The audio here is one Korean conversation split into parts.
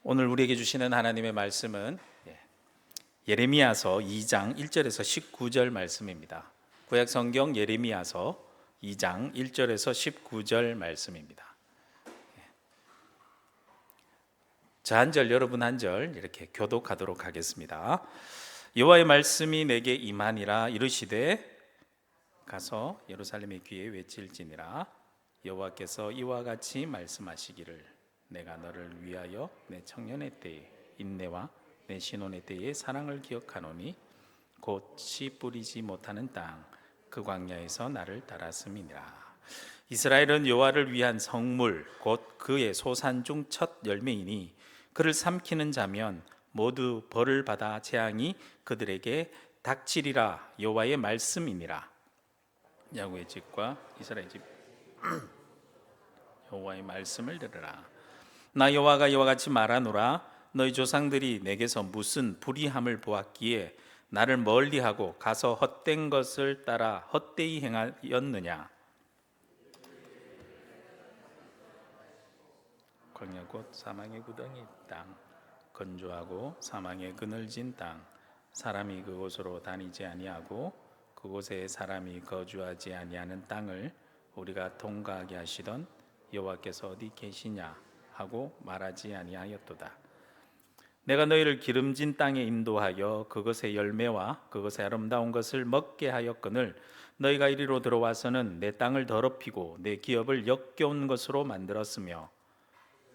오늘 우리에게 주시는 하나님의 말씀은 예레미야서 2장 1절에서 19절 말씀입니다. 구약 성경 예레미야서 2장 1절에서 19절 말씀입니다. 저 한 절 여러분 한 절 이렇게 교독하도록 하겠습니다. 여호와의 말씀이 내게 임하니라. 이르시되 가서 예루살렘의 귀에 외칠지니라. 여호와께서 이와 같이 말씀하시기를 내가 너를 위하여 내 청년의 때에 인내와 내 신혼의 때에 사랑을 기억하노니 곧 씨 뿌리지 못하는 땅 그 광야에서 나를 따랐음이니라. 이스라엘은 여호와를 위한 성물 곧 그의 소산 중 첫 열매이니 그를 삼키는 자면 모두 벌을 받아 재앙이 그들에게 닥치리라. 여호와의 말씀이니라. 야곱의 집과 이스라엘 집 여호와의 말씀을 들으라. 나 여호와가 이와 같이 말하노라. 너희 조상들이 내게서 무슨 불의함을 보았기에 나를 멀리하고 가서 헛된 것을 따라 헛되이 행하였느냐. 광야 곧 사망의 구덩이 땅, 건조하고 사망의 그늘진 땅, 사람이 그곳으로 다니지 아니하고 그곳에 사람이 거주하지 아니하는 땅을 우리가 통과하게 하시던 여호와께서 어디 계시냐 하고 말하지 아니하였도다. 내가 너희를 기름진 땅에 인도하여 그것의 열매와 그것의 아름다운 것을 먹게 하였거늘 너희가 이리로 들어와서는 내 땅을 더럽히고 내 기업을 역겨운 것으로 만들었으며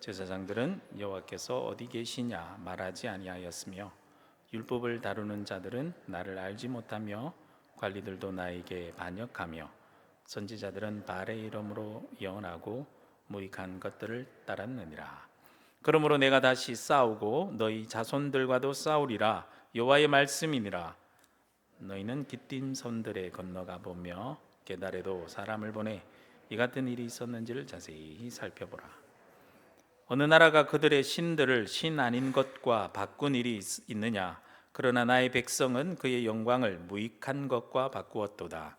제사장들은 여호와께서 어디 계시냐 말하지 아니하였으며 율법을 다루는 자들은 나를 알지 못하며 관리들도 나에게 반역하며 선지자들은 바알의 이름으로 예언하고 무익한 것들을 따랐느니라. 그러므로 내가 다시 싸우고 너희 자손들과도 싸우리라. 여호와의 말씀이니라. 너희는 기띔 손들에 건너가 보며 게달에도 사람을 보내 이 같은 일이 있었는지를 자세히 살펴보라. 어느 나라가 그들의 신들을 신 아닌 것과 바꾼 일이 있느냐. 그러나 나의 백성은 그의 영광을 무익한 것과 바꾸었도다.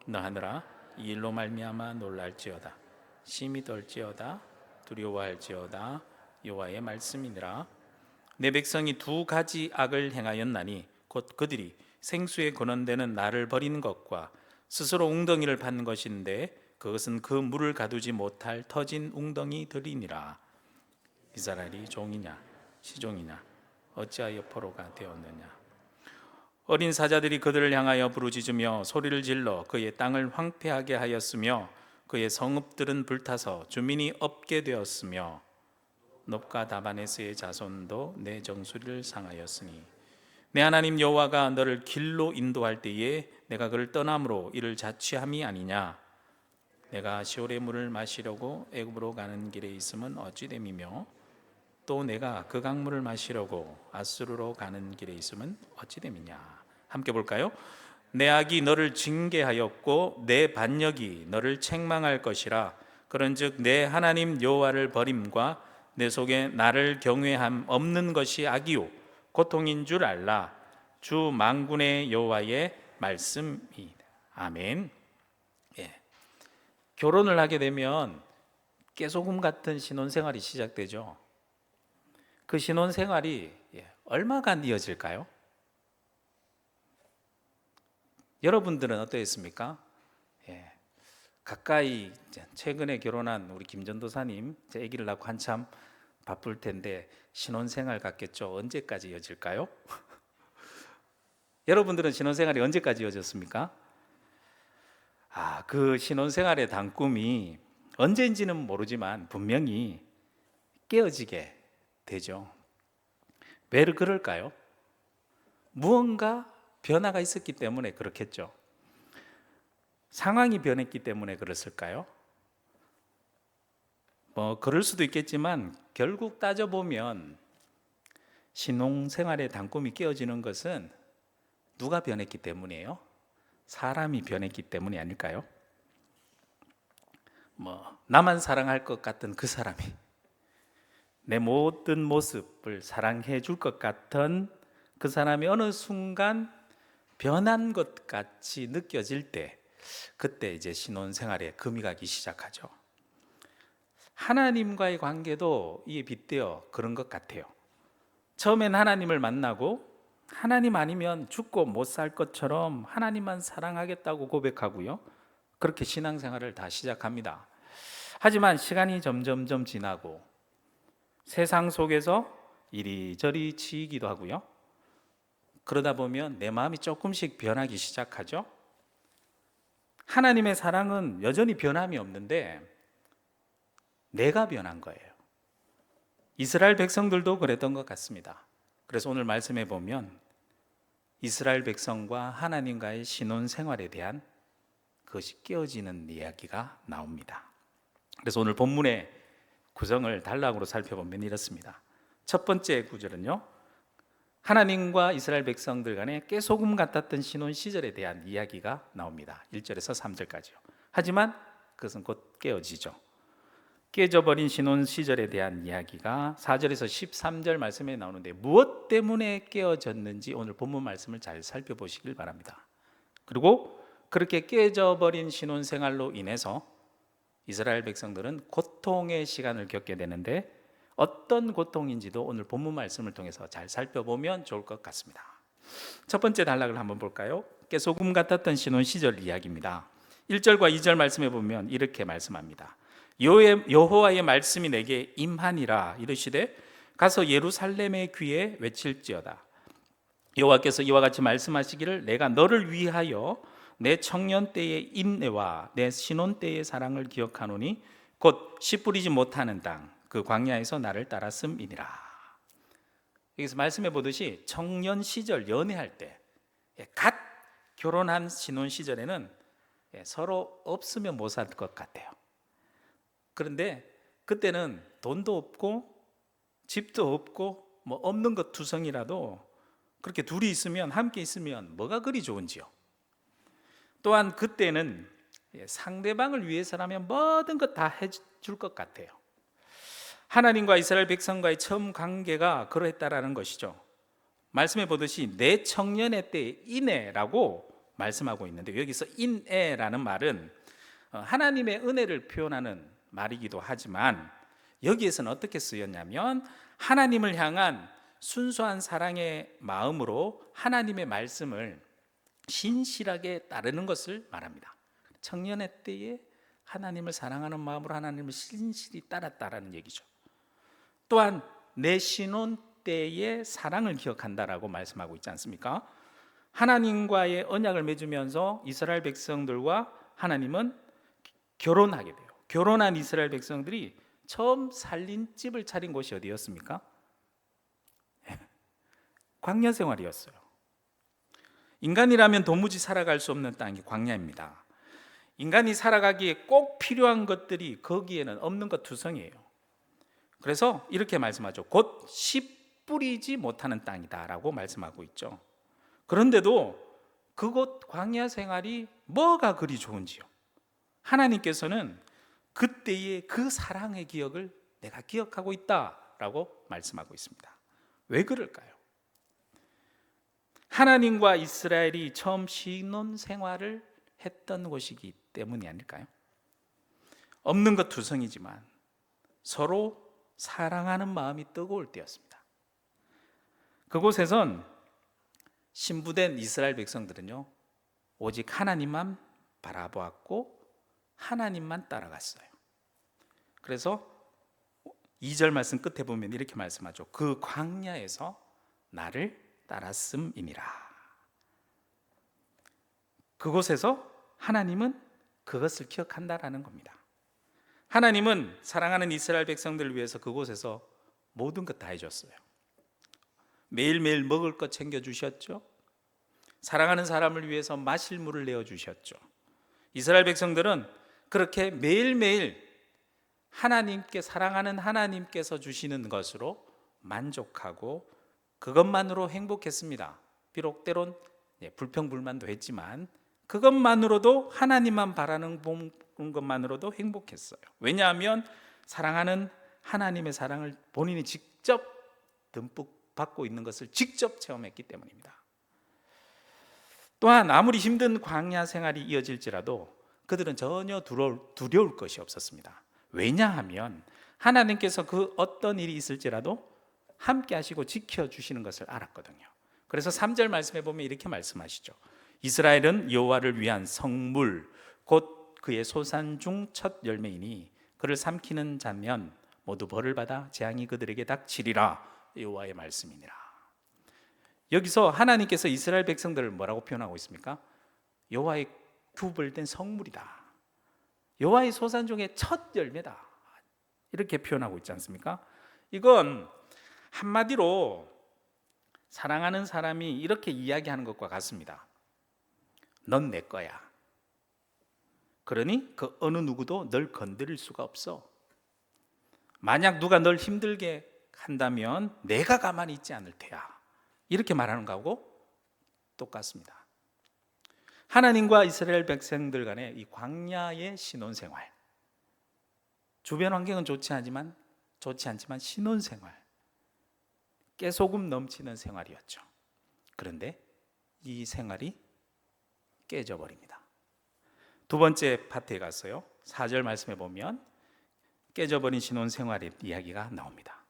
너 하늘아, 이 일로 말미암아 놀랄지어다. 심히 떨지어다. 두려워할지어다. 여호와의 말씀이니라. 내 백성이 두 가지 악을 행하였나니 곧 그들이 생수에 근원되는 나를 버린 것과 스스로 웅덩이를 판 것인데 그것은 그 물을 가두지 못할 터진 웅덩이들이니라. 이스라엘이 종이냐 시종이냐 어찌하여 포로가 되었느냐. 어린 사자들이 그들을 향하여 부르짖으며 소리를 질러 그의 땅을 황폐하게 하였으며 그의 성읍들은 불타서 주민이 없게 되었으며 놉과 다바네스의 자손도 내 정수리를 상하였으니 내 하나님 여호와가 너를 길로 인도할 때에 내가 그를 떠남으로 이를 자취함이 아니냐. 내가 시올의 물을 마시려고 애굽으로 가는 길에 있음은 어찌 됨이며 또 내가 그 강물을 마시려고 아수르로 가는 길에 있음은 어찌 됨이냐. 함께 볼까요? 내 악이 너를 징계하였고 내 반역이 너를 책망할 것이라. 그런즉 내 하나님 여호와를 버림과 내 속에 나를 경외함 없는 것이 악이요 고통인 줄 알라. 주 만군의 여호와의 말씀이다. 아멘. 결혼을 하게 되면 깨소금 같은 신혼생활이 시작되죠. 그 신혼생활이 얼마간 이어질까요? 여러분들은 어떠했습니까? 가까이 최근에 결혼한 우리 김전도사님, 제 아기를 낳고 한참 바쁠 텐데 신혼생활 같겠죠. 언제까지 이어질까요? 여러분들은 신혼생활이 언제까지 이어졌습니까? 그 신혼생활의 단꿈이 언제인지는 모르지만 분명히 깨어지게 되죠. 왜 그럴까요? 무언가 변화가 있었기 때문에 그렇겠죠. 상황이 변했기 때문에 그랬을까요? 그럴 수도 있겠지만 결국 따져보면 신혼생활의 단꿈이 깨어지는 것은 누가 변했기 때문이에요? 사람이 변했기 때문이 아닐까요? 나만 사랑할 것 같은 그 사람이 내 모든 모습을 사랑해 줄 것 같은 그 사람이 어느 순간 변한 것 같이 느껴질 때 그때 이제 신혼생활에 금이 가기 시작하죠. 하나님과의 관계도 이에 빗대어 그런 것 같아요. 처음엔 하나님을 만나고 하나님 아니면 죽고 못 살 것처럼 하나님만 사랑하겠다고 고백하고요, 그렇게 신앙생활을 다 시작합니다. 하지만 시간이 점점점 지나고 세상 속에서 이리저리 치이기도 하고요, 그러다 보면 내 마음이 조금씩 변하기 시작하죠. 하나님의 사랑은 여전히 변함이 없는데 내가 변한 거예요. 이스라엘 백성들도 그랬던 것 같습니다. 그래서 오늘 말씀해 보면 이스라엘 백성과 하나님과의 신혼 생활에 대한 그것이 깨어지는 이야기가 나옵니다. 그래서 오늘 본문의 구성을 단락으로 살펴보면 이렇습니다. 첫 번째 구절은요, 하나님과 이스라엘 백성들 간에 깨소금 같았던 신혼 시절에 대한 이야기가 나옵니다. 1절에서 3절까지요. 하지만 그것은 곧 깨어지죠. 깨져버린 신혼 시절에 대한 이야기가 4절에서 13절 말씀에 나오는데, 무엇 때문에 깨어졌는지 오늘 본문 말씀을 잘 살펴보시길 바랍니다. 그리고 그렇게 깨져버린 신혼 생활로 인해서 이스라엘 백성들은 고통의 시간을 겪게 되는데, 어떤 고통인지도 오늘 본문 말씀을 통해서 잘 살펴보면 좋을 것 같습니다. 첫 번째 단락을 한번 볼까요? 깨소금 같았던 신혼 시절 이야기입니다. 1절과 2절 말씀해 보면 이렇게 말씀합니다. 여호와의 말씀이 내게 임하니라 이르시되 가서 예루살렘의 귀에 외칠지어다. 여호와께서 이와 같이 말씀하시기를, 내가 너를 위하여 내 청년 때의 인내와 내 신혼 때의 사랑을 기억하노니 곧 씨 뿌리지 못하는 땅 그 광야에서 나를 따랐음이니라. 여기서 말씀해 보듯이 청년 시절, 연애할 때, 갓 결혼한 신혼 시절에는 서로 없으면 못 살 것 같아요. 그런데 그때는 돈도 없고 집도 없고 뭐 없는 것 투성이라도 그렇게 둘이 있으면, 함께 있으면 뭐가 그리 좋은지요. 또한 그때는 상대방을 위해서라면 모든 것 다 해줄 것 같아요. 하나님과 이스라엘 백성과의 처음 관계가 그러했다라는 것이죠. 말씀해 보듯이 내 청년의 때의 인애라고 말씀하고 있는데, 여기서 인애라는 말은 하나님의 은혜를 표현하는 말이기도 하지만 여기에서는 어떻게 쓰였냐면 하나님을 향한 순수한 사랑의 마음으로 하나님의 말씀을 신실하게 따르는 것을 말합니다. 청년의 때에 하나님을 사랑하는 마음으로 하나님을 신실히 따랐다라는 얘기죠. 또한 내 신혼 때의 사랑을 기억한다라고 말씀하고 있지 않습니까? 하나님과의 언약을 맺으면서 이스라엘 백성들과 하나님은 결혼하게 돼요. 결혼한 이스라엘 백성들이 처음 살린 집을 차린 곳이 어디였습니까? 광야 생활이었어요. 인간이라면 도무지 살아갈 수 없는 땅이 광야입니다. 인간이 살아가기에 꼭 필요한 것들이 거기에는 없는 것 투성이에요. 그래서 이렇게 말씀하죠. 곧 씨 뿌리지 못하는 땅이다라고 말씀하고 있죠. 그런데도 그곳 광야 생활이 뭐가 그리 좋은지요. 하나님께서는 그때의 그 사랑의 기억을 내가 기억하고 있다라고 말씀하고 있습니다. 왜 그럴까요? 하나님과 이스라엘이 처음 신혼 생활을 했던 곳이기 때문이 아닐까요? 없는 것 투성이지만 서로 사랑하는 마음이 뜨거울 때였습니다. 그곳에선 신부된 이스라엘 백성들은요, 오직 하나님만 바라보았고 하나님만 따라갔어요. 그래서 2절 말씀 끝에 보면 이렇게 말씀하죠. 그 광야에서 나를 따랐음이니라. 그곳에서 하나님은 그것을 기억한다라는 겁니다. 하나님은 사랑하는 이스라엘 백성들을 위해서 그곳에서 모든 것 다 해줬어요. 매일매일 먹을 것 챙겨주셨죠. 사랑하는 사람을 위해서 마실 물을 내어주셨죠. 이스라엘 백성들은 그렇게 매일매일 하나님께, 사랑하는 하나님께서 주시는 것으로 만족하고 그것만으로 행복했습니다. 비록 때론 불평불만도 했지만 그것만으로도, 하나님만 바라는 것만으로도 행복했어요. 왜냐하면 사랑하는 하나님의 사랑을 본인이 직접 듬뿍 받고 있는 것을 직접 체험했기 때문입니다. 또한 아무리 힘든 광야 생활이 이어질지라도 그들은 전혀 두려울 것이 없었습니다. 왜냐하면 하나님께서 그 어떤 일이 있을지라도 함께 하시고 지켜주시는 것을 알았거든요. 그래서 3절 말씀해 보면 이렇게 말씀하시죠. 이스라엘은 여호와를 위한 성물 곧 그의 소산 중 첫 열매이니 그를 삼키는 자면 모두 벌을 받아 재앙이 그들에게 닥치리라. 여호와의 말씀이니라. 여기서 하나님께서 이스라엘 백성들을 뭐라고 표현하고 있습니까? 여호와의 구별된 성물이다, 여호와의 소산 중에 첫 열매다, 이렇게 표현하고 있지 않습니까? 이건 한마디로 사랑하는 사람이 이렇게 이야기하는 것과 같습니다. 넌 내 거야. 그러니 그 어느 누구도 널 건드릴 수가 없어. 만약 누가 널 힘들게 한다면 내가 가만히 있지 않을 테야. 이렇게 말하는 거하고 똑같습니다. 하나님과 이스라엘 백성들 간의 이 광야의 신혼생활, 주변 환경은 좋지 않지만 신혼생활, 깨소금 넘치는 생활이었죠. 그런데 이 생활이 깨져버립니다. 두 번째 파트에 갔어요. 4절 말씀해 보면 깨져버린 신혼생활의 이야기가 나옵니다.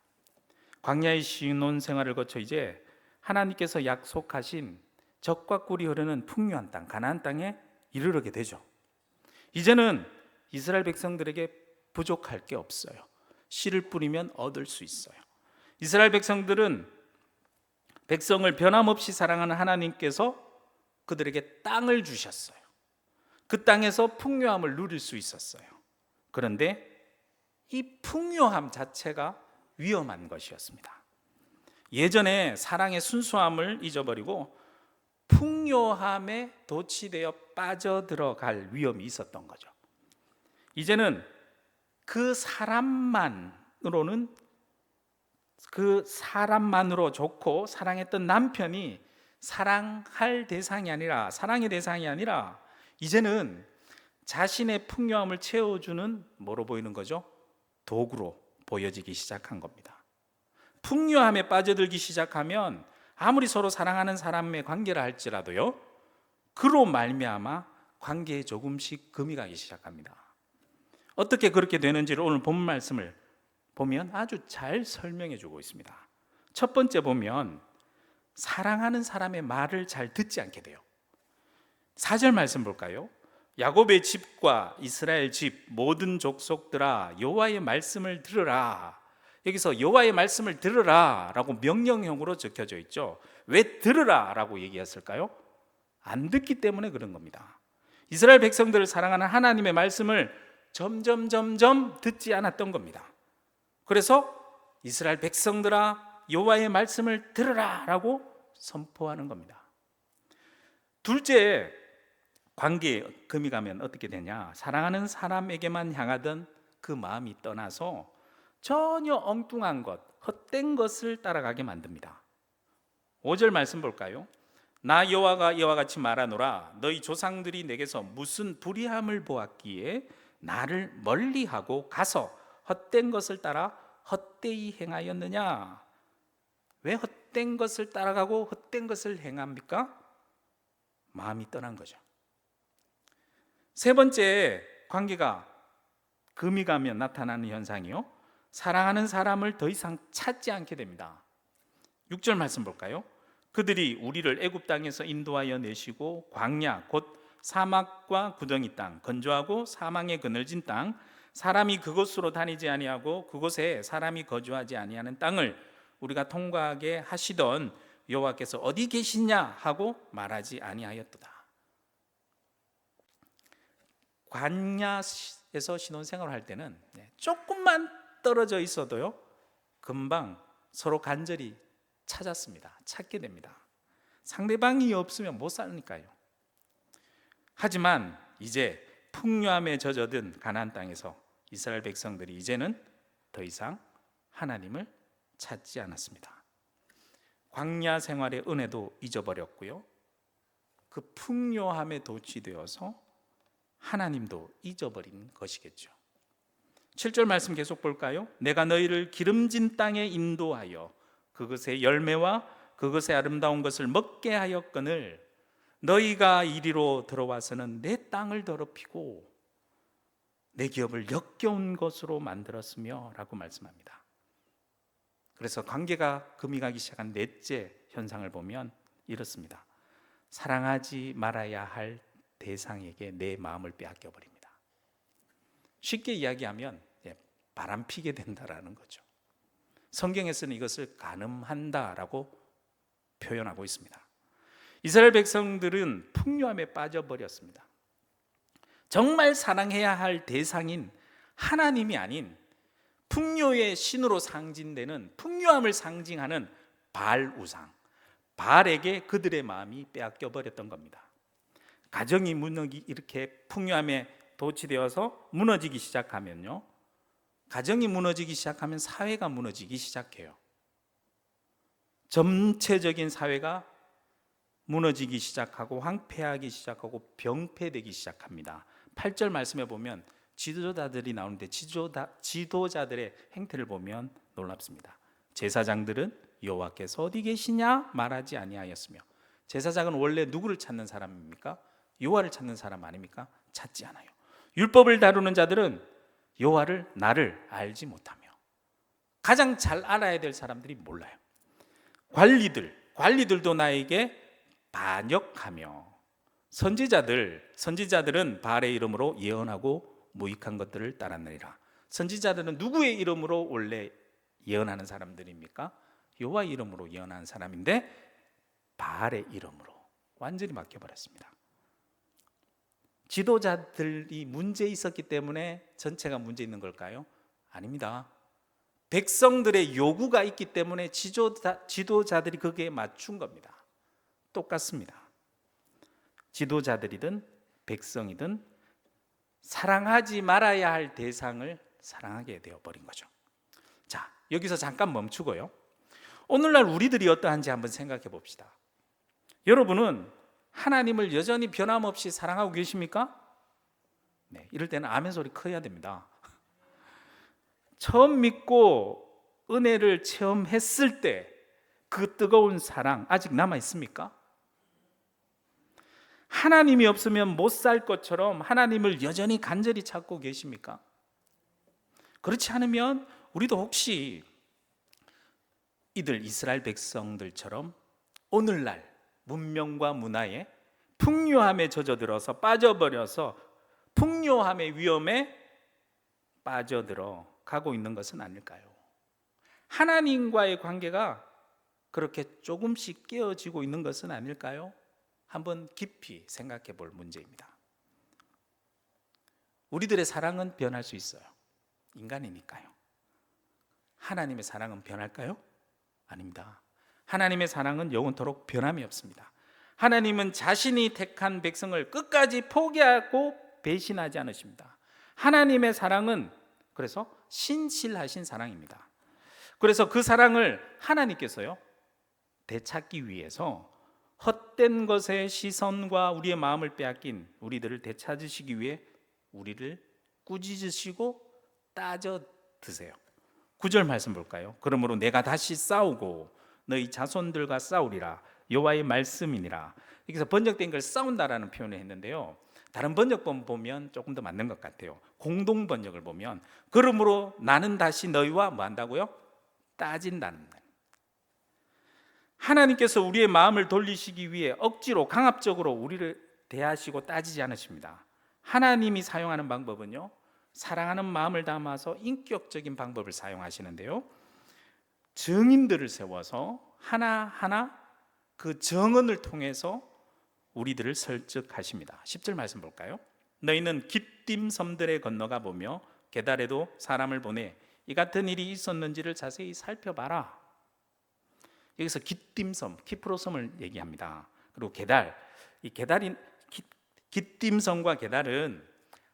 광야의 신혼생활을 거쳐 이제 하나님께서 약속하신 젖과 꿀이 흐르는 풍요한 땅, 가나안 땅에 이르게 되죠. 이제는 이스라엘 백성들에게 부족할 게 없어요. 씨를 뿌리면 얻을 수 있어요. 이스라엘 백성들은 백성을 변함없이 사랑하는 하나님께서 그들에게 땅을 주셨어요. 그 땅에서 풍요함을 누릴 수 있었어요. 그런데 이 풍요함 자체가 위험한 것이었습니다. 예전에 사랑의 순수함을 잊어버리고 풍요함에 도취되어 빠져들어갈 위험이 있었던 거죠. 이제는 그 사람만으로 좋고 사랑했던 남편이 사랑의 대상이 아니라 이제는 자신의 풍요함을 채워주는 뭐로 보이는 거죠? 도구로 보여지기 시작한 겁니다. 풍요함에 빠져들기 시작하면 아무리 서로 사랑하는 사람의 관계를 할지라도요, 그로 말미암아 관계에 조금씩 금이 가기 시작합니다. 어떻게 그렇게 되는지를 오늘 본 말씀을 보면 아주 잘 설명해 주고 있습니다. 첫 번째 보면 사랑하는 사람의 말을 잘 듣지 않게 돼요. 4절 말씀 볼까요? 야곱의 집과 이스라엘 집 모든 족속들아 여호와의 말씀을 들으라. 여기서 여호와의 말씀을 들으라 라고 명령형으로 적혀져 있죠. 왜 들으라 라고 얘기했을까요? 안 듣기 때문에 그런 겁니다. 이스라엘 백성들을 사랑하는 하나님의 말씀을 점점 듣지 않았던 겁니다. 그래서 이스라엘 백성들아 여호와의 말씀을 들으라 라고 선포하는 겁니다. 둘째, 관계에 금이 가면 어떻게 되냐? 사랑하는 사람에게만 향하던 그 마음이 떠나서 전혀 엉뚱한 것, 헛된 것을 따라가게 만듭니다. 5절 말씀 볼까요? 나 여호와가 이와 같이 말하노라. 너희 조상들이 내게서 무슨 불의함을 보았기에 나를 멀리하고 가서 헛된 것을 따라 헛되이 행하였느냐? 왜 헛된 것을 따라가고 헛된 것을 행합니까? 마음이 떠난 거죠. 세 번째, 관계가 금이 가면 나타나는 현상이요, 사랑하는 사람을 더 이상 찾지 않게 됩니다. 6절 말씀 볼까요? 그들이 우리를 애굽 땅에서 인도하여 내시고 광야 곧 사막과 구덩이 땅, 건조하고 사망의 그늘진 땅, 사람이 그곳으로 다니지 아니하고 그곳에 사람이 거주하지 아니하는 땅을 우리가 통과하게 하시던 여호와께서 어디 계시냐 하고 말하지 아니하였도다. 광야에서 신혼생활을 할 때는 조금만 떨어져 있어도요, 금방 서로 간절히 찾게 됩니다. 상대방이 없으면 못 사니까요. 하지만 이제 풍요함에 젖어든 가나안 땅에서 이스라엘 백성들이 이제는 더 이상 하나님을 찾지 않았습니다. 광야 생활의 은혜도 잊어버렸고요, 그 풍요함에 도취되어서 하나님도 잊어버린 것이겠죠. 7절 말씀 계속 볼까요? 내가 너희를 기름진 땅에 인도하여 그것의 열매와 그것의 아름다운 것을 먹게 하였거늘 너희가 이리로 들어와서는 내 땅을 더럽히고 내 기업을 역겨운 것으로 만들었으며 라고 말씀합니다. 그래서 관계가 금이 가기 시작한 넷째 현상을 보면 이렇습니다. 사랑하지 말아야 할 대상에게 내 마음을 빼앗겨 버립니다. 쉽게 이야기하면 바람피게 된다라는 거죠. 성경에서는 이것을 간음한다라고 표현하고 있습니다. 이스라엘 백성들은 풍요함에 빠져버렸습니다. 정말 사랑해야 할 대상인 하나님이 아닌 풍요의 신으로 상징되는 풍요함을 상징하는 바알 우상, 바알에게 그들의 마음이 빼앗겨 버렸던 겁니다. 가정이 이렇게 풍요함에 도취되어서 무너지기 시작하면요, 가정이 무너지기 시작하면 사회가 무너지기 시작해요. 전체적인 사회가 무너지기 시작하고 황폐하기 시작하고 병폐되기 시작합니다. 8절 말씀에 보면 지도자들이 나오는데 지도자들의 행태를 보면 놀랍습니다. 제사장들은 여호와께서 어디 계시냐 말하지 아니하였으며, 제사장은 원래 누구를 찾는 사람입니까? 여호와를 찾는 사람 아닙니까? 찾지 않아요. 율법을 다루는 자들은 여호와를 나를 알지 못하며, 가장 잘 알아야 될 사람들이 몰라요. 관리들도 나에게 반역하며, 선지자들은 바알의 이름으로 예언하고 무익한 것들을 따랐느니라. 선지자들은 누구의 이름으로 원래 예언하는 사람들입니까? 여호와의 이름으로 예언하는 사람인데 바알의 이름으로 완전히 맡겨버렸습니다. 지도자들이 문제 있었기 때문에 전체가 문제 있는 걸까요? 아닙니다. 백성들의 요구가 있기 때문에 지도자들이 거기에 맞춘 겁니다. 똑같습니다. 지도자들이든 백성이든 사랑하지 말아야 할 대상을 사랑하게 되어버린 거죠. 자, 여기서 잠깐 멈추고요, 오늘날 우리들이 어떠한지 한번 생각해 봅시다. 여러분은 하나님을 여전히 변함없이 사랑하고 계십니까? 네, 이럴 때는 아멘 소리 커야 됩니다. 처음 믿고 은혜를 체험했을 때 그 뜨거운 사랑 아직 남아 있습니까? 하나님이 없으면 못 살 것처럼 하나님을 여전히 간절히 찾고 계십니까? 그렇지 않으면 우리도 혹시 이들 이스라엘 백성들처럼 오늘날 문명과 문화에 풍요함에 젖어들어서 빠져버려서 풍요함의 위험에 빠져들어 가고 있는 것은 아닐까요? 하나님과의 관계가 그렇게 조금씩 깨어지고 있는 것은 아닐까요? 한번 깊이 생각해 볼 문제입니다. 우리들의 사랑은 변할 수 있어요. 인간이니까요. 하나님의 사랑은 변할까요? 아닙니다. 하나님의 사랑은 영원토록 변함이 없습니다. 하나님은 자신이 택한 백성을 끝까지 포기하고 배신하지 않으십니다. 하나님의 사랑은 그래서 신실하신 사랑입니다. 그래서 그 사랑을 하나님께서요, 되찾기 위해서 헛된 것의 시선과 우리의 마음을 빼앗긴 우리들을 되찾으시기 위해 우리를 꾸짖으시고 따져 드세요. 9절 말씀 볼까요? 그러므로 내가 다시 싸우고 너희 자손들과 싸우리라, 여호와의 말씀이니라. 여기서 번역된 걸 싸운다라는 표현을 했는데요, 다른 번역본 보면 조금 더 맞는 것 같아요. 공동 번역을 보면 그러므로 나는 다시 너희와 뭐 한다고요? 따진다는. 하나님께서 우리의 마음을 돌리시기 위해 억지로 강압적으로 우리를 대하시고 따지지 않으십니다. 하나님이 사용하는 방법은요, 사랑하는 마음을 담아서 인격적인 방법을 사용하시는데요, 증인들을 세워서 하나하나 그 정언을 통해서 우리들을 설득하십니다. 10절 말씀 볼까요? 너희는 깃딤 섬들에 건너가 보며 게달에도 사람을 보내 이 같은 일이 있었는지를 자세히 살펴봐라. 여기서 깃딤섬, 키프로섬을 얘기합니다. 그리고 깃딤섬과 게달은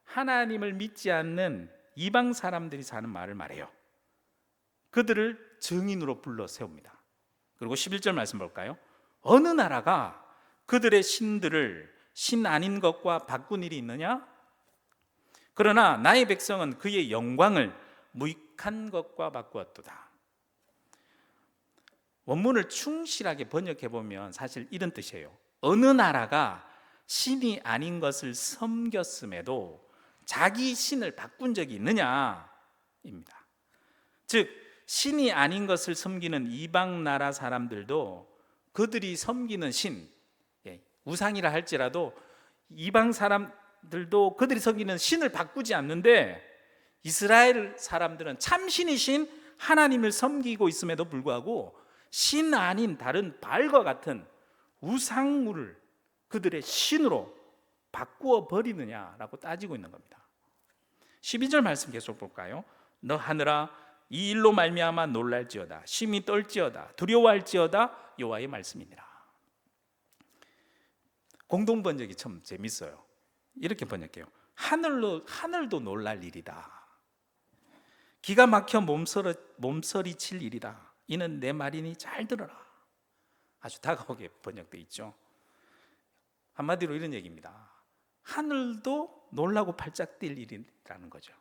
하나님을 믿지 않는 이방 사람들이 사는 마을을 말해요. 그들을 증인으로 불러 세웁니다. 그리고 11절 말씀 볼까요? 어느 나라가 그들의 신들을 신 아닌 것과 바꾼 일이 있느냐? 그러나 나의 백성은 그의 영광을 무익한 것과 바꾸었도다. 원문을 충실하게 번역해 보면 사실 이런 뜻이에요. 어느 나라가 신이 아닌 것을 섬겼음에도 자기 신을 바꾼 적이 있느냐입니다. 즉 신이 아닌 것을 섬기는 이방 나라 사람들도 그들이 섬기는 신, 우상이라 할지라도 이방 사람들도 그들이 섬기는 신을 바꾸지 않는데, 이스라엘 사람들은 참신이신 하나님을 섬기고 있음에도 불구하고 신 아닌 다른 바알과 같은 우상물을 그들의 신으로 바꾸어 버리느냐라고 따지고 있는 겁니다. 12절 말씀 계속 볼까요? 너 하늘아 이 일로 말미암아 놀랄지어다, 심히 떨지어다, 두려워할지어다, 여호와의 말씀이니라. 공동 번역이 참 재밌어요. 이렇게 번역해요. 하늘도 놀랄 일이다. 기가 막혀 몸서리 칠 일이다. 이는 내 말이니 잘 들어라. 아주 다가오게 번역되어 있죠. 한마디로 이런 얘기입니다. 하늘도 놀라고 팔짝 뛸 일이라는 거죠.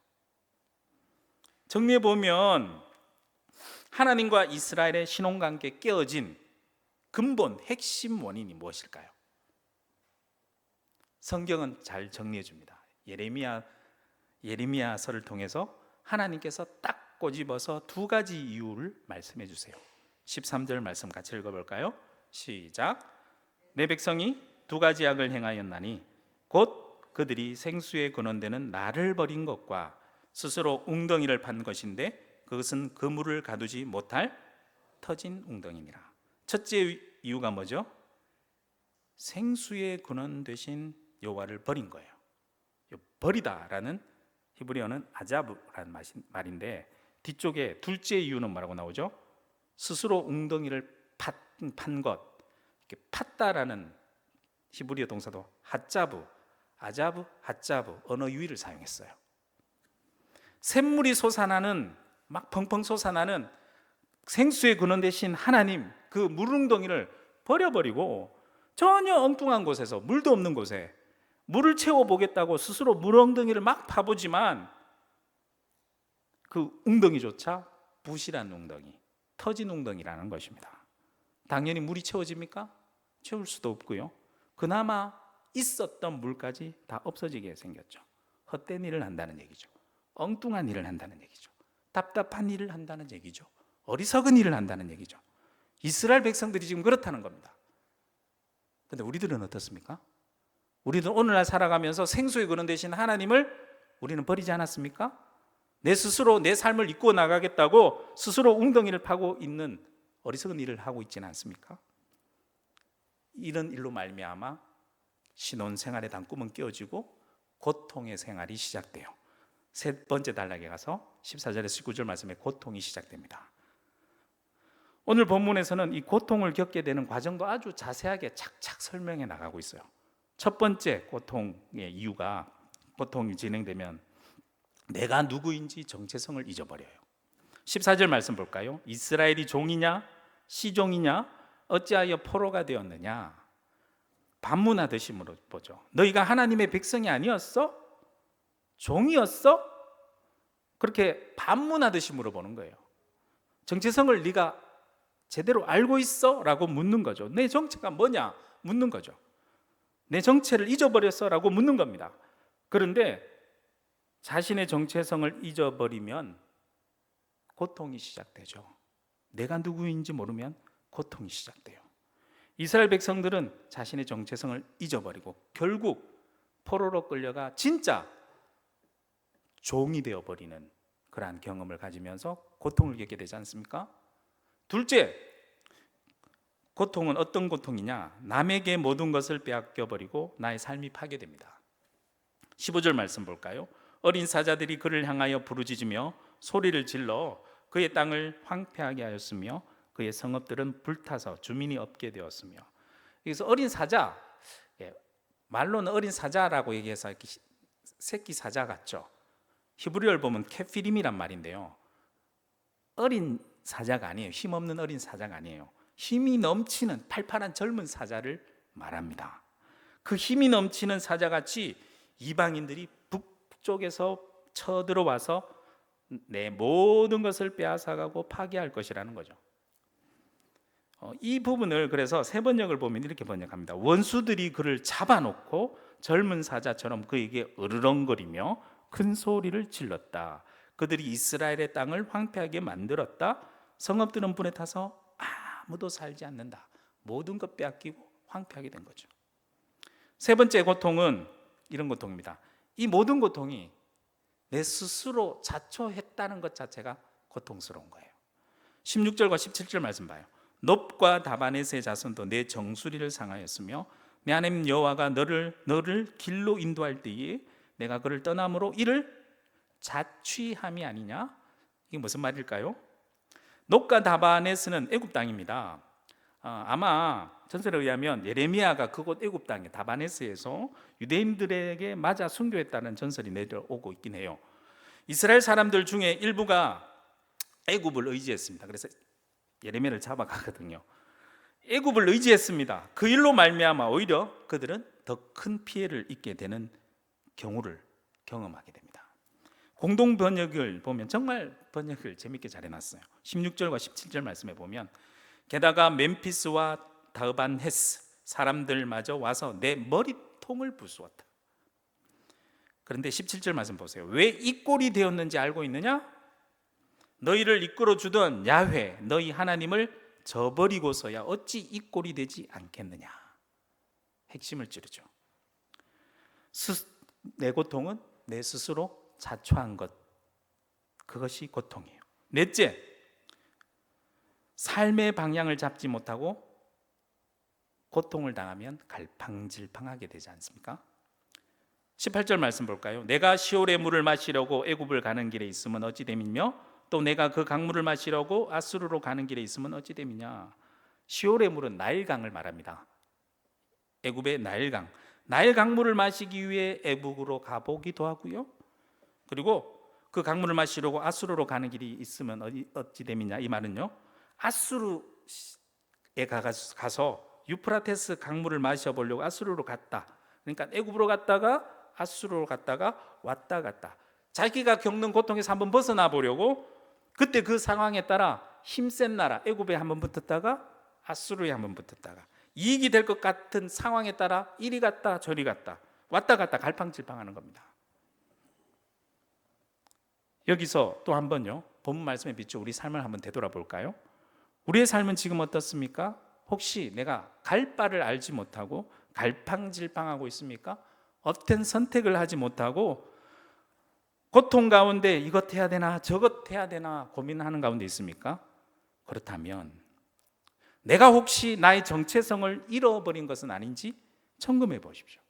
정리해 보면 하나님과 이스라엘의 신혼관계 깨어진 근본 핵심 원인이 무엇일까요? 성경은 잘 정리해 줍니다. 예레미야서를 통해서 하나님께서 딱 꼬집어서 두 가지 이유를 말씀해 주세요. 13절 말씀 같이 읽어볼까요? 시작. 내 백성이 두 가지 악을 행하였나니 곧 그들이 생수에 근원되는 나를 버린 것과 스스로 웅덩이를 판 것인데 그것은 그물을 가두지 못할 터진 웅덩이니라. 첫째 이유가 뭐죠? 생수의 근원 되신 여호와를 버린 거예요. 버리다라는 히브리어는 아자브라는 말인데, 뒤쪽에 둘째 이유는 뭐라고 나오죠? 스스로 웅덩이를 판 것, 이렇게 팠다라는 히브리어 동사도 핫자브, 아자브, 핫자브 언어 유희를 사용했어요. 샘물이 솟아나는, 막 펑펑 솟아나는 생수의 근원 되신 하나님, 그 물웅덩이를 버려버리고 전혀 엉뚱한 곳에서, 물도 없는 곳에 물을 채워보겠다고 스스로 물웅덩이를 막 파보지만 그 웅덩이조차 부실한 웅덩이, 터진 웅덩이라는 것입니다. 당연히 물이 채워집니까? 채울 수도 없고요. 그나마 있었던 물까지 다 없어지게 생겼죠. 헛된 일을 한다는 얘기죠. 엉뚱한 일을 한다는 얘기죠. 답답한 일을 한다는 얘기죠. 어리석은 일을 한다는 얘기죠. 이스라엘 백성들이 지금 그렇다는 겁니다. 그런데 우리들은 어떻습니까? 우리도 오늘날 살아가면서 생수의 근원 되신 하나님을 우리는 버리지 않았습니까? 내 스스로 내 삶을 이끌어 나가겠다고 스스로 웅덩이를 파고 있는 어리석은 일을 하고 있지는 않습니까? 이런 일로 말미암아 신혼생활에 대한 꿈은 깨어지고 고통의 생활이 시작돼요. 세 번째 단락에 가서 14절에서 19절 말씀에 고통이 시작됩니다. 오늘 본문에서는 이 고통을 겪게 되는 과정도 아주 자세하게 착착 설명해 나가고 있어요. 첫 번째 고통의 이유가, 고통이 진행되면 내가 누구인지 정체성을 잊어버려요. 14절 말씀 볼까요? 이스라엘이 종이냐 시종이냐 어찌하여 포로가 되었느냐. 반문하듯이 물어보죠. 너희가 하나님의 백성이 아니었어? 종이었어? 그렇게 반문하듯이 물어보는 거예요. 정체성을 네가 제대로 알고 있어? 라고 묻는 거죠. 내 정체가 뭐냐? 묻는 거죠. 내 정체를 잊어버렸어? 라고 묻는 겁니다. 그런데 자신의 정체성을 잊어버리면 고통이 시작되죠. 내가 누구인지 모르면 고통이 시작돼요. 이스라엘 백성들은 자신의 정체성을 잊어버리고 결국 포로로 끌려가 진짜 종이 되어버리는 그러한 경험을 가지면서 고통을 겪게 되지 않습니까? 둘째, 고통은 어떤 고통이냐? 남에게 모든 것을 빼앗겨버리고 나의 삶이 파괴됩니다. 15절 말씀 볼까요? 어린 사자들이 그를 향하여 부르짖으며 소리를 질러 그의 땅을 황폐하게 하였으며 그의 성읍들은 불타서 주민이 없게 되었으며. 여기서 어린 사자, 말로는 어린 사자라고 얘기해서 이렇게 새끼 사자 같죠. 히브리어를 보면 케피림이란 말인데요, 어린 사자가 아니에요. 힘없는 어린 사자가 아니에요. 힘이 넘치는 팔팔한 젊은 사자를 말합니다. 그 힘이 넘치는 사자같이 이방인들이 북쪽에서 쳐들어와서 내 모든 것을 빼앗아가고 파괴할 것이라는 거죠. 이 부분을 그래서 세 번역을 보면 이렇게 번역합니다. 원수들이 그를 잡아놓고 젊은 사자처럼 그에게 으르렁거리며 큰 소리를 질렀다. 그들이 이스라엘의 땅을 황폐하게 만들었다. 성읍들은 불에 타서 아무도 살지 않는다. 모든 것 빼앗기고 황폐하게 된 거죠. 세 번째 고통은 이런 고통입니다. 이 모든 고통이 내 스스로 자초했다는 것 자체가 고통스러운 거예요. 16절과 17절 말씀 봐요. 놉과 다바넷의 자손도 내 정수리를 상하였으며 내 하나님 여호와가 너를 길로 인도할 때에 내가 그를 떠남으로 이를 자취함이 아니냐? 이게 무슨 말일까요? 놉과 다바넷은 애굽 땅입니다. 아마 전설에 의하면 예레미야가 그곳 애굽 땅에 다바네스에서 유대인들에게 맞아 순교했다는 전설이 내려오고 있긴 해요. 이스라엘 사람들 중에 일부가 애굽을 의지했습니다. 그래서 예레미야를 잡아가거든요. 애굽을 의지했습니다. 그 일로 말미암아 오히려 그들은 더 큰 피해를 입게 되는 경우를 경험하게 됩니다. 공동 번역을 보면 정말 번역을 재밌게 잘 해놨어요. 16절과 17절 말씀에 보면 게다가 멤피스와 다흐반헤스 사람들마저 와서 내 머리통을 부수었다. 그런데 17절 말씀 보세요. 왜 이 꼴이 되었는지 알고 있느냐? 너희를 이끌어 주던 야훼 너희 하나님을 저버리고서야 어찌 이 꼴이 되지 않겠느냐. 핵심을 찌르죠. 내 고통은 내 스스로 자초한 것, 그것이 고통이에요. 넷째, 삶의 방향을 잡지 못하고 고통을 당하면 갈팡질팡하게 되지 않습니까? 18절 말씀 볼까요? 내가 시올의 물을 마시려고 애굽을 가는 길에 있으면 어찌 됨이며 또 내가 그 강물을 마시려고 아수르로 가는 길에 있으면 어찌 됨이냐. 시올의 물은 나일강을 말합니다. 애굽의 나일강, 나일 강물을 마시기 위해 애굽으로 가보기도 하고요. 그리고 그 강물을 마시려고 아수르로 가는 길이 있으면 어찌 됨이냐. 이 말은요, 아수르에 가서 유프라테스 강물을 마셔보려고 아수르로 갔다. 그러니까 애굽으로 갔다가 아수르로 갔다가 왔다 갔다. 자기가 겪는 고통에서 한번 벗어나 보려고 그때 그 상황에 따라 힘센 나라 애굽에 한번 붙었다가 아수르에 한번 붙었다가 이익이 될 것 같은 상황에 따라 이리 갔다 저리 갔다 왔다 갔다 갈팡질팡하는 겁니다. 여기서 또 한번요, 본문 말씀에 비추어 우리 삶을 한번 되돌아볼까요? 우리의 삶은 지금 어떻습니까? 혹시 내가 갈 바를 알지 못하고 갈팡질팡하고 있습니까? 어떤 선택을 하지 못하고 고통 가운데 이것 해야 되나 저것 해야 되나 고민하는 가운데 있습니까? 그렇다면 내가 혹시 나의 정체성을 잃어버린 것은 아닌지 점검해 보십시오.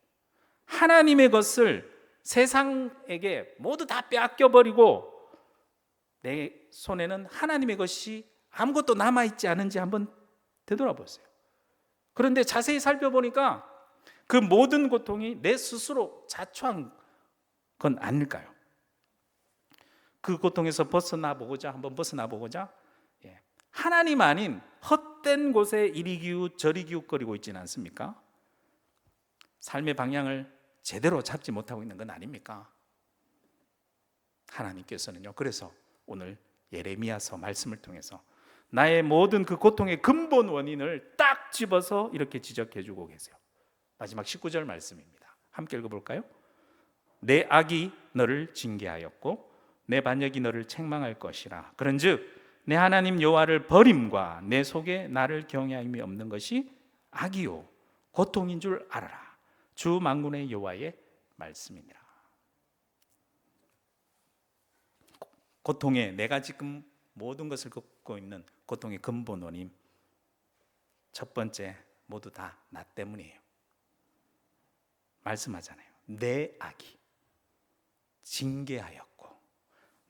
하나님의 것을 세상에게 모두 다 빼앗겨버리고 내 손에는 하나님의 것이 아무것도 남아있지 않은지 한번 되돌아보세요. 그런데 자세히 살펴보니까 그 모든 고통이 내 스스로 자초한 건 아닐까요? 그 고통에서 벗어나 보고자 한번 벗어나 보고자 하나님 아닌 헛된 곳에 이리 기웃 저리 기웃거리고 있지는 않습니까? 삶의 방향을 제대로 잡지 못하고 있는 건 아닙니까? 하나님께서는요, 그래서 오늘 예레미야서 말씀을 통해서 나의 모든 그 고통의 근본 원인을 딱 집어서 이렇게 지적해 주고 계세요. 마지막 19절 말씀입니다. 함께 읽어볼까요? 내 악이 너를 징계하였고 내 반역이 너를 책망할 것이라. 그런즉 내 하나님 여호와를 버림과 내 속에 나를 경외함이 없는 것이 악이요 고통인 줄 알아라. 주 만군의 여호와의 말씀이니라. 고통에 내가 지금 모든 것을 겪고 있는 고통의 근본 원인, 첫 번째, 모두 다 나 때문이에요. 말씀하잖아요. 내 악이 징계하였고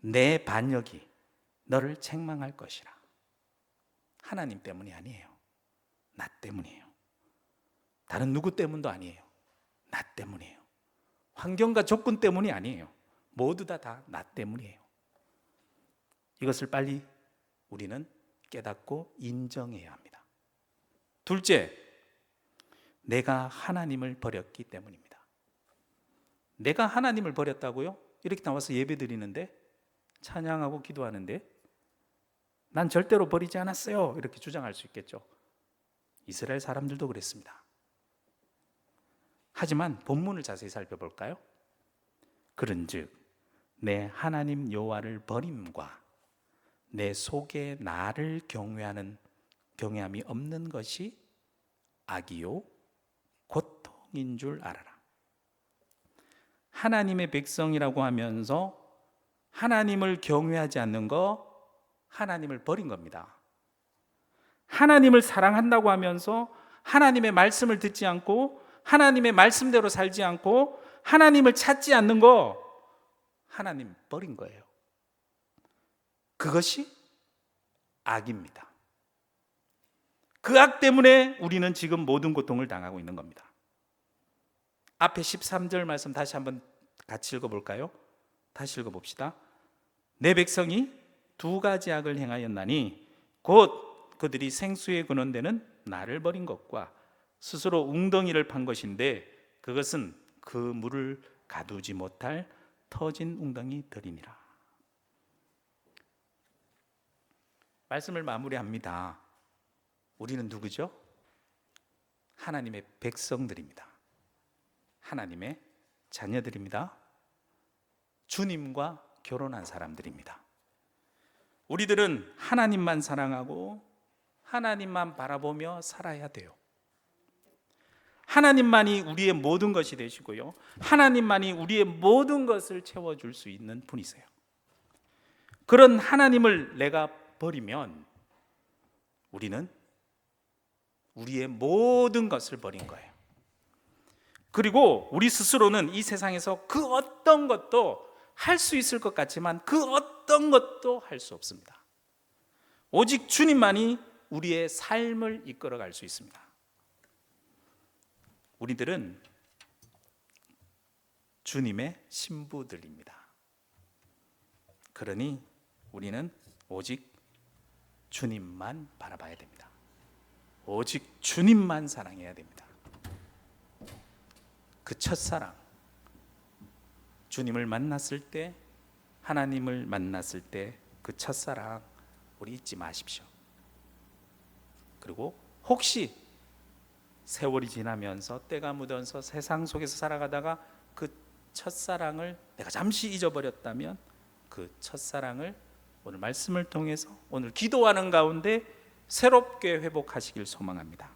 내 반역이 너를 책망할 것이라. 하나님 때문이 아니에요. 나 때문이에요. 다른 누구 때문도 아니에요. 나 때문이에요. 환경과 조건 때문이 아니에요. 모두 다 나 때문이에요. 이것을 빨리 우리는 깨닫고 인정해야 합니다. 둘째, 내가 하나님을 버렸기 때문입니다. 내가 하나님을 버렸다고요? 이렇게 나와서 예배 드리는데, 찬양하고 기도하는데 난 절대로 버리지 않았어요, 이렇게 주장할 수 있겠죠. 이스라엘 사람들도 그랬습니다. 하지만 본문을 자세히 살펴볼까요? 그런즉 내 하나님 여호와를 버림과 내 속에 나를 경외함이 없는 것이 악이요 고통인 줄 알아라. 하나님의 백성이라고 하면서 하나님을 경외하지 않는 거, 하나님을 버린 겁니다. 하나님을 사랑한다고 하면서 하나님의 말씀을 듣지 않고 하나님의 말씀대로 살지 않고 하나님을 찾지 않는 거, 하나님 버린 거예요. 그것이 악입니다. 그 악 때문에 우리는 지금 모든 고통을 당하고 있는 겁니다. 앞에 13절 말씀 다시 한번 같이 읽어볼까요? 다시 읽어봅시다. 내 백성이 두 가지 악을 행하였나니 곧 그들이 생수의 근원되는 나를 버린 것과 스스로 웅덩이를 판 것인데 그것은 그 물을 가두지 못할 터진 웅덩이들이니라. 말씀을 마무리합니다. 우리는 누구죠? 하나님의 백성들입니다. 하나님의 자녀들입니다. 주님과 결혼한 사람들입니다. 우리들은 하나님만 사랑하고 하나님만 바라보며 살아야 돼요. 하나님만이 우리의 모든 것이 되시고요, 하나님만이 우리의 모든 것을 채워줄 수 있는 분이세요. 그런 하나님을 내가 버리면 우리는 우리의 모든 것을 버린 거예요. 그리고 우리 스스로는 이 세상에서 그 어떤 것도 할 수 있을 것 같지만 그 어떤 것도 할 수 없습니다. 오직 주님만이 우리의 삶을 이끌어갈 수 있습니다. 우리들은 주님의 신부들입니다. 그러니 우리는 오직 주님만 바라봐야 됩니다. 오직 주님만 사랑해야 됩니다. 그 첫사랑, 주님을 만났을 때, 하나님을 만났을 때 그 첫사랑 우리 잊지 마십시오. 그리고 혹시 세월이 지나면서 때가 묻어서 세상 속에서 살아가다가 그 첫사랑을 내가 잠시 잊어버렸다면 그 첫사랑을 오늘 말씀을 통해서 오늘 기도하는 가운데 새롭게 회복하시길 소망합니다.